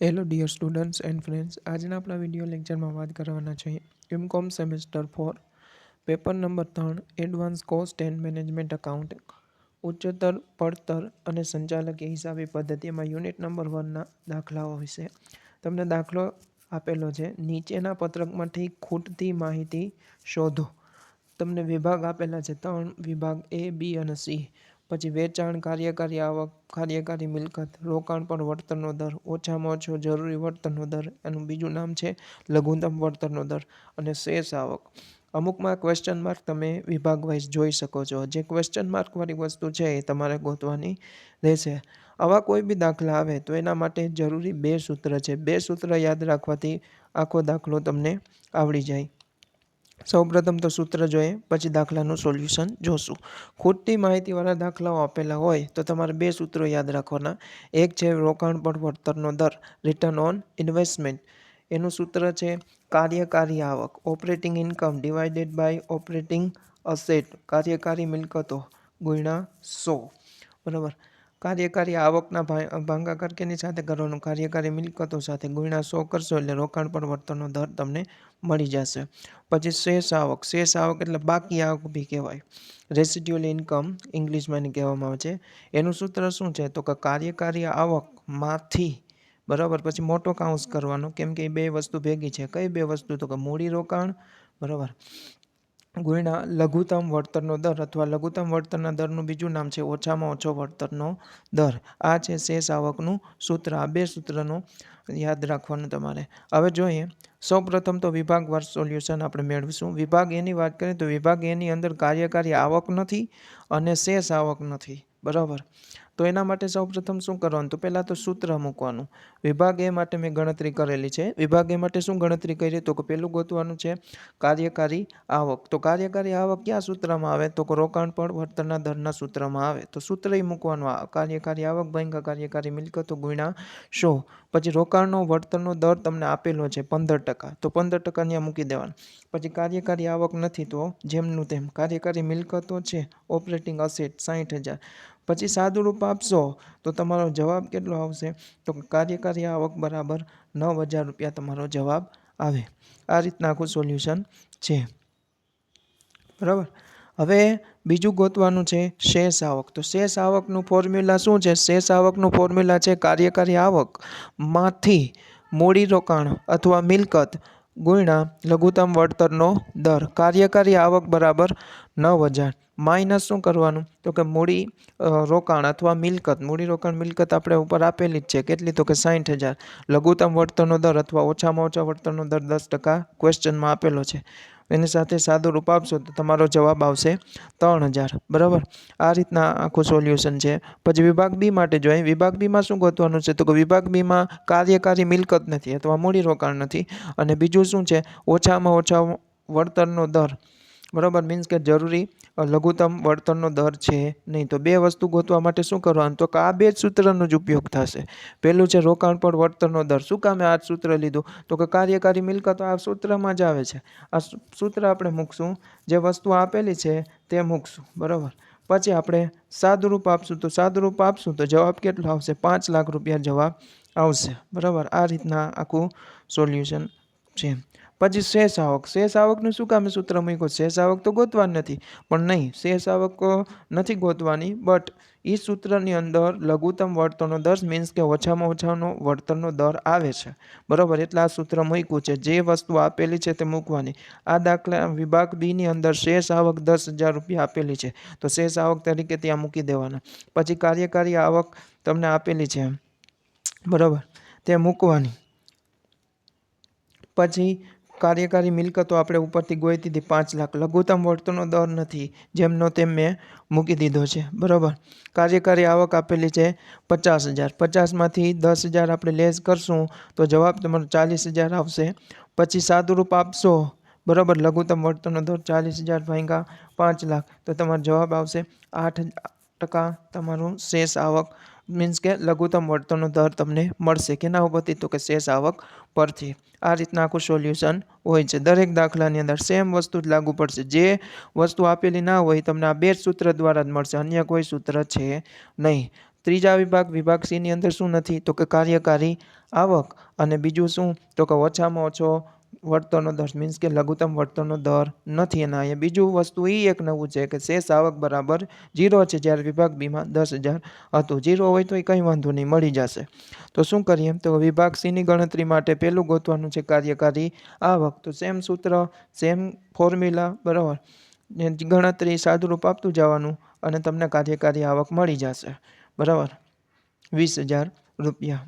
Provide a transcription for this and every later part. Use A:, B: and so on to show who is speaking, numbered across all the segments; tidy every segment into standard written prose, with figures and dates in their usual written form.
A: Hello dear students and friends, આજના આપણા video લેક્ચરમાં વાત કરવાના છે MCom semester 4 paper number 3 advance cost and management account ઉચ્ચતર પડતર અને સંચાલકીય હિસાબી પદ્ધતિમાં યુનિટ નંબર 1ના દાખલાઓ વિશે. તમને દાખલો આપેલો છે, નીચેના પત્રકમાંથી ખૂટતી માહિતી શોધો. તમને વિભાગ આપેલા છે 3 વિભાગ A, B અને C. પછી વેચાણ, કાર્યકારી આવક, કાર્યકારી મિલકત, રોકાણ પર વળતરનો દર, ઓછામાં ઓછો જરૂરી વળતરનો દર, એનું બીજું નામ છે લઘુત્તમ વળતરનો દર, અને શેષ આવક. અમુકમાં ક્વેશ્ચન માર્ક તમે વિભાગ વાઇઝ જોઈ શકો છો. જે ક્વેશ્ચન માર્કવાળી વસ્તુ છે એ તમારે ગોતવાની રહેશે. આવા કોઈ બી દાખલા આવે તો એના માટે જરૂરી 2 સૂત્ર છે. 2 સૂત્ર યાદ રાખવાથી આખો દાખલો તમને આવડી જાય. સૌપ્રથમ તો સૂત્ર જોઈએ, પછી દાખલાનું સોલ્યુશન જોશું. ખૂટતી માહિતીવાળા દાખલાઓ આપેલા હોય તો તમારે 2 સૂત્રો યાદ રાખવાના. એક છે રોકાણ પર વળતરનો દર, રિટર્ન ઓન ઇન્વેસ્ટમેન્ટ. એનું સૂત્ર છે કાર્યકારી આવક, operating income divided by operating asset, કાર્યકારી મિલકતો ગુણ્યા 100. બરાબર. કાર્યકારી આવકના ભાગાકાર કેની સાથે કરવાનું? કાર્યકારી મિલકતો સાથે ગુણ્યા 100 કરશો એટલે રોકાણ પર વળતરનો દર તમને મળી જશે. પછી શેષ આવક. શેષ આવક એટલે બાકી આવક બી કહેવાય. રેસિડ્યુઅલ ઇન્કમ ઇંગ્લિશમાં એને કહેવામાં આવે છે. એનું સૂત્ર શું છે? તો કે કાર્યકારી આવકમાંથી, બરાબર, પછી મોટો કાઉન્સ કરવાનો, કેમ કે એ 2 વસ્તુ ભેગી છે. કઈ 2 વસ્તુ? તો કે મૂડી રોકાણ, બરાબર, ગુણ્યા લઘુત્તમ વળતરનો દર, અથવા લઘુત્તમ વળતરના દરનું બીજું નામ છે ઓછામાં ઓછો વળતરનો દર. આ છે શેષ આવકનું સૂત્ર. આ 2 સૂત્રનો યાદ રાખવાનું તમારે. હવે જોઈએ, સૌપ્રથમ તો વિભાગવાર સોલ્યુશન આપણે મેળવીશું. વિભાગ એની વાત કરીએ તો વિભાગ એની અંદર કાર્યકારી આવક નથી અને શેષ આવક નથી, બરાબર. તો એના માટે સૌપ્રથમ શું કરવાનું? તો પહેલાં તો સૂત્ર મૂકવાનું. વિભાગ એ માટે મેં ગણતરી કરેલી છે. વિભાગ એ માટે શું ગણતરી કરી? તો કે પહેલું ગોતવાનું છે કાર્યકારી આવક. તો કાર્યકારી આવક કયા સૂત્રમાં આવે? તો કે રોકાણ પર વળતરના દરના સૂત્રમાં આવે. તો સૂત્ર મૂકવાનું, કાર્યકારી આવક ભાગ્યા કાર્યકારી મિલકતો ગુણ્યા 100. પછી રોકાણનો વળતરનો દર તમને આપેલો છે 15%, તો 15% ત્યાં મૂકી દેવાનું. પછી કાર્યકારી આવક નથી તો જેમનું તેમ. કાર્યકારી મિલકતો છે ઓપરેટિંગ અસેટ 60,000. પછી સાદુરૂપ આપશો તો તમારો જવાબ કેટલો આવશે? તો કાર્યકારી આવક બરાબર 9,000 રૂપિયા તમારો જવાબ આવે. આ રીતના આખું સોલ્યુશન છે, બરાબર. હવે બીજું ગોતવાનું છે શેષ આવક. તો શેષ આવકનું ફોર્મ્યુલા શું છે? શેષ આવકનું ફોર્મ્યુલા છે કાર્યકારી આવક માંથી મૂડી રોકાણ અથવા મિલકત ગુણ્યા લઘુત્તમ વળતરનો દર. કાર્યકારી આવક બરાબર 9,000 માઇનસ શું કરવાનું? તો કે મૂડી રોકાણ અથવા મિલકત. મૂડી રોકાણ મિલકત આપણે ઉપર આપેલી જ છે. કેટલી? તો કે 60,000. લઘુત્તમ વળતરનો દર અથવા ઓછામાં ઓછા વળતરનો દર 10% ક્વેશ્ચનમાં આપેલો છે. એની સાથે સાદું રૂપ આપશો તો તમારો જવાબ આવશે 3,000, બરાબર. આ રીતના આખું સોલ્યુશન છે. પછી વિભાગ બી માટે જોઈએ. વિભાગ બીમાં શું ગોતવાનું છે? તો કે વિભાગ બીમાં કાર્યકારી મિલકત નથી અથવા મૂડી રોકાણ નથી, અને બીજું શું છે? ઓછામાં ઓછા વળતરનો દર, બરાબર, મીન્સ કે જરૂરી લઘુત્તમ વળતરનો દર છે નહીં. તો 2 વસ્તુ ગોતવા માટે શું કરવાનું? તો કે આ 2 જ સૂત્રનો જ ઉપયોગ થશે. પહેલું છે રોકાણ પર વળતરનો દર. શું કામે આ સૂત્ર લીધું? તો કે કાર્યકારી મિલકત આ સૂત્રમાં જ આવે છે. આ સૂત્ર આપણે મૂકશું, જે વસ્તુ આપેલી છે તે મૂકશું, બરાબર. પછી આપણે સાદુરૂપ આપશું. તો સાદુરૂપ આપશું તો જવાબ કેટલો આવશે? 5 લાખ રૂપિયા જવાબ આવશે, બરાબર. આ રીતના આખું સોલ્યુશન છે. પછી શેષ આવક. શેષ આવકનું શું કામે સૂત્ર મૂક્યું? શેષ આવક તો ગોતવાની નથી, પણ નહીં, શેષ આવક નથી ગોતવાની, બટ એ સૂત્રની અંદર લઘુત્તમ વળતરનો દર મીન્સ કે ઓછામાં ઓછાનો વળતરનો દર આવે છે, બરાબર. એટલે આ સૂત્ર મૂક્યું છે. જે વસ્તુ આપેલી છે તે મૂકવાની. આ દાખલા વિભાગ બીની અંદર શેષ આવક 10,000 રૂપિયા આપેલી છે, તો શેષ આવક તરીકે ત્યાં મૂકી દેવાના. પછી કાર્યકારી આવક તમને આપેલી છે, બરાબર, તે મૂકવાની. પછી કાર્યકારી મિલકતો આપણે ઉપરથી ગોતી હતી 5 લાખ. લઘુત્તમ વળતરનો દર નથી, જેમનો તેમ મેં મૂકી દીધો છે, બરાબર. કાર્યકારી આવક આપેલી છે 50,000. 50માંથી 10,000 આપણે લેસ કરશું તો જવાબ તમારો 40,000 આવશે. પછી સાદુરૂપ આપશો, બરાબર, લઘુત્તમ વળતરનો દર 40,000 ભાગ્યા 5 લાખ, તો તમારો જવાબ આવશે 8% તમારું શેષ આવક, મીન્સ કે લઘુત્તમ વળતરનો દર તમને મળશે. કેના ઉપરથી? તો કે શેષ આવક પરથી. આ રીતના આખું સોલ્યુશન હોય છે. દરેક દાખલાની અંદર સેમ વસ્તુ જ લાગુ પડશે. જે વસ્તુ આપેલી ના હોય તમને આ 2 સૂત્ર દ્વારા જ મળશે, અન્ય કોઈ સૂત્ર છે નહીં. ત્રીજા વિભાગ C ની અંદર શું નથી તો કે કાર્યકારી આવક અને બીજું શું તો કે ઓછામાં ઓછો વળતરનો દર મીન્સ કે લઘુત્તમ વળતરનો દર નથી. અને અહીંયા બીજું વસ્તુ એ એક નવું છે કે શેષ આવક બરાબર 0 છે, જ્યારે વિભાગ બીમાં 10,000 હતું. 0 હોય તો એ કંઈ વાંધો નહીં, મળી જશે. તો શું કરીએ તો વિભાગ C ની ગણતરી માટે પહેલું ગોતવાનું છે કાર્યકારી આવક. તો સેમ સૂત્ર, સેમ ફોર્મ્યુલા, બરાબર, ગણતરી સાદુરૂપ આપતું જવાનું અને તમને કાર્યકારી આવક મળી જશે, બરાબર, 20,000 રૂપિયા.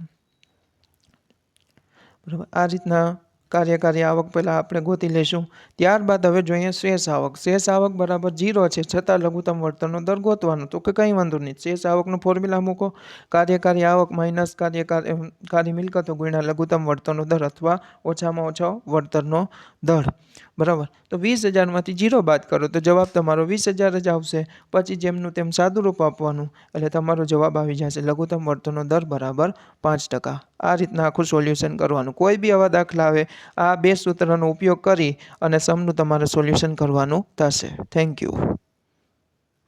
A: બરાબર, આ રીતના કાર્યકારી આવક પહેલાં આપણે ગોતી લઈશું. ત્યારબાદ હવે જોઈએ શેષ આવક. શેષ આવક બરાબર 0 છે, છતાં લઘુત્તમ વળતરનો દર ગોતવાનો. તો કે કંઈ વાંધો નહીં, શેષ આવકનું ફોર્મ્યુલા મૂકો, કાર્યકારી આવક માઇનસ કાર્યકારી મિલકતો ગુણ્યા લઘુત્તમ વળતરનો દર અથવા ઓછામાં ઓછો વળતરનો દર, બરાબર. તો 20,000માંથી 0 બાદ કરો તો જવાબ તમારો 20,000 જ આવશે. પછી જેમનું તેમ સાદુરૂપ આપવાનું એટલે તમારો જવાબ આવી જશે લઘુત્તમ વળતરનો દર બરાબર 5%. આ રીતના આખું સોલ્યુશન કરવાનું. કોઈ બી આવા દાખલા આવે આ બે સૂત્રનો ઉપયોગ કરી અને સમનું તમારે સોલ્યુશન કરવાનું થશે. Thank you.